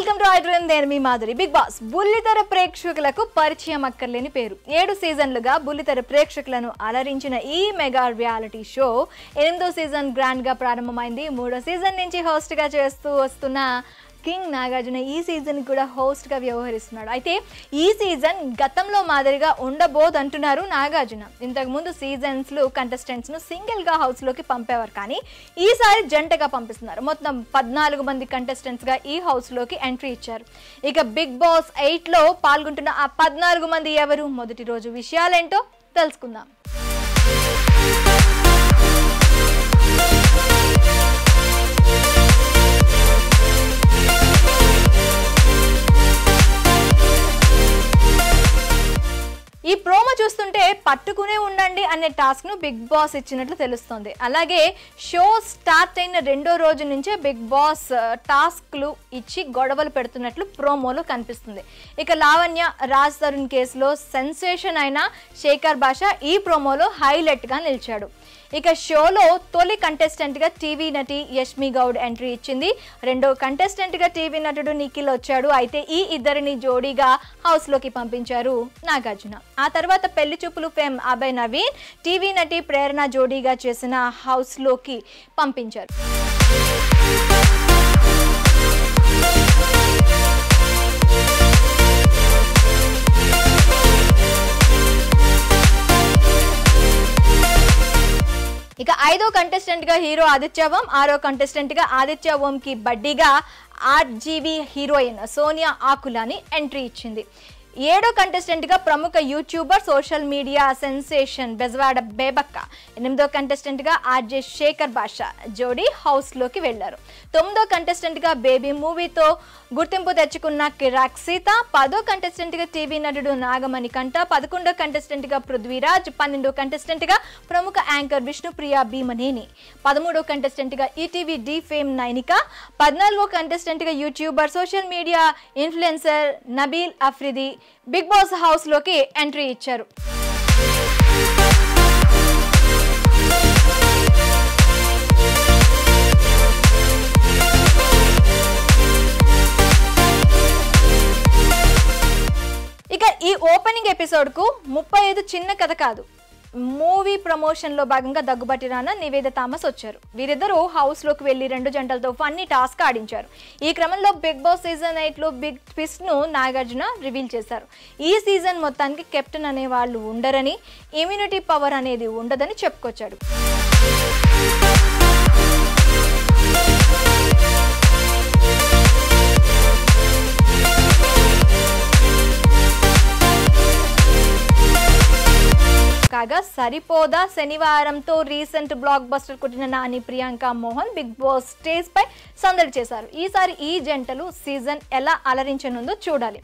Welcome to I dream నేను మీ Madhuri. Big boss బుల్లితెర ప్రేక్షకులకు పరిచయం అక్కర్లేని పేరు. 7 సీజన్లుగా బుల్లితెర ప్రేక్షకులను అలరించిన ఈ మెగా రియాలిటీ షో 8వ సీజన్ గ్రాండ్ గా ప్రారంభమైంది. 3వ సీజన్ నుంచి హోస్ట్ గా చేస్తూ వస్తున్న కింగ్ నాగార్జున ఈ సీజన్ కూడా హోస్ట్ గా వ్యవహరిస్తున్నాడు. అయితే ఈ సీజన్ గతంలో మాదిరిగా ఉండబోదంటున్నారు నాగార్జున. ఇంతకు ముందు సీజన్స్ లో కంటెస్టెంట్స్ ను సింగిల్ గా హౌస్ లోకి పంపేవారు, కానీ ఈసారి జంటగా పంపిస్తున్నారు. మొత్తం 14 మంది కంటెస్టెంట్స్ గా ఈ హౌస్ లోకి ఎంట్రీ ఇచ్చారు. ఇక బిగ్ బాస్ 8 లో పాల్గొంటున్న ఆ 14 మంది ఎవరు, మొదటి రోజు విషయాలేంటో తెలుసుకుందాం. ఈ ప్రోమో చూస్తుంటే పట్టుకునే ఉండండి అనే టాస్క్ ను బిగ్ బాస్ ఇచ్చినట్లు తెలుస్తోంది. అలాగే షో స్టార్ట్ అయిన 2వ రోజు నుంచే బిగ్ బాస్ టాస్క్లు ఇచ్చి గొడవలు పెడుతున్నట్లు ప్రోమోలో కనిపిస్తుంది. ఇక లావణ్య రాజ్ తరుణ్ కేసులో సెన్సేషన్ అయిన శేఖర్ భాష ఈ ప్రోమోలో హైలైట్ గా నిలిచాడు. ఇక షోలో తొలి కంటెస్టెంట్ గా టీవీ నటి యష్మి గౌడ్ ఎంట్రీ ఇచ్చింది. 2వ కంటెస్టెంట్ గా టీవీ నటుడు నిఖిల్ వచ్చాడు. అయితే ఈ ఇద్దరిని జోడీగా హౌస్ లోకి పంపించారు నాగార్జున. ఆ తర్వాత పెళ్లి చూపులు ఫేమ్ అభయ్ నవీన్, టీవీ నటి ప్రేరణ జోడీగా చేసిన హౌస్ లోకి పంపించారు. ఇక 5వ కంటెస్టెంట్ గా హీరో ఆదిత్య ఓం, 6వ కంటెస్టెంట్ గా ఆదిత్య ఓం కి బడ్డీగా ఆర్జీవీ హీరోయిన్ సోనియా ఆకులాని ఎంట్రీ ఇచ్చింది. 7వ కంటెస్టెంట్ గా ప్రముఖ YouTuber social media sensation Bezawada Bebakka, 8వ కంటెస్టెంట్ గా ఆర్జే శేఖర్ భాష జోడీ హౌస్ లోకి వెళ్లారు. 9వ కంటెస్టెంట్ గా బేబీ మూవీతో గుర్తింపు తెచ్చుకున్న కిరాక్ సీత, 10వ కంటెస్టెంట్ గా టీవీ నటుడు నాగమణి కంట, 11వ కంటెస్టెంట్ గా పృథ్వీరాజ్, 12వ కంటెస్టెంట్ గా ప్రముఖ యాంకర్ విష్ణుప్రియ భీమనేని, 13వ కంటెస్టెంట్ గా ఈటీవీ డి ఫేమ్ నైనిక, 14వ కంటెస్టెంట్ గా YouTuber social media influencer Nabeel Afridi Bigg Boss house లోకి ఎంట్రీ ఇచ్చారు. ఇక ఈ ఓపెనింగ్ ఎపిసోడ్ కు 35 చిన్న కథ కాదు, మూవీ ప్రమోషన్ లో భాగంగా దగ్గుబాటి రానా, నివేద థామస్ వచ్చారు. వీరిద్దరూ హౌస్ లోకి వెళ్లి 2 జంటలతో ఫన్నీ టాస్క్ ఆడించారు. ఈ క్రమంలో బిగ్ బాస్ సీజన్ 8 లో బిగ్ ట్విస్ట్ ను నాగార్జున రివీల్ చేశారు. ఈ సీజన్ మొత్తానికి కెప్టెన్ అనే వాళ్ళు ఉండరని, ఇమ్యూనిటీ పవర్ అనేది ఉండదని చెప్పుకొచ్చాడు. కాగా సరిపోదా శనివారంతో రీసెంట్ బ్లాక్ బస్టర్ కొట్టిన Nani, Priyanka Mohan Bigg Boss stage పై సందడి చేశారు. ఈసారి ఈ జంటలు సీజన్ ఎలా అలరించనుందో చూడాలి.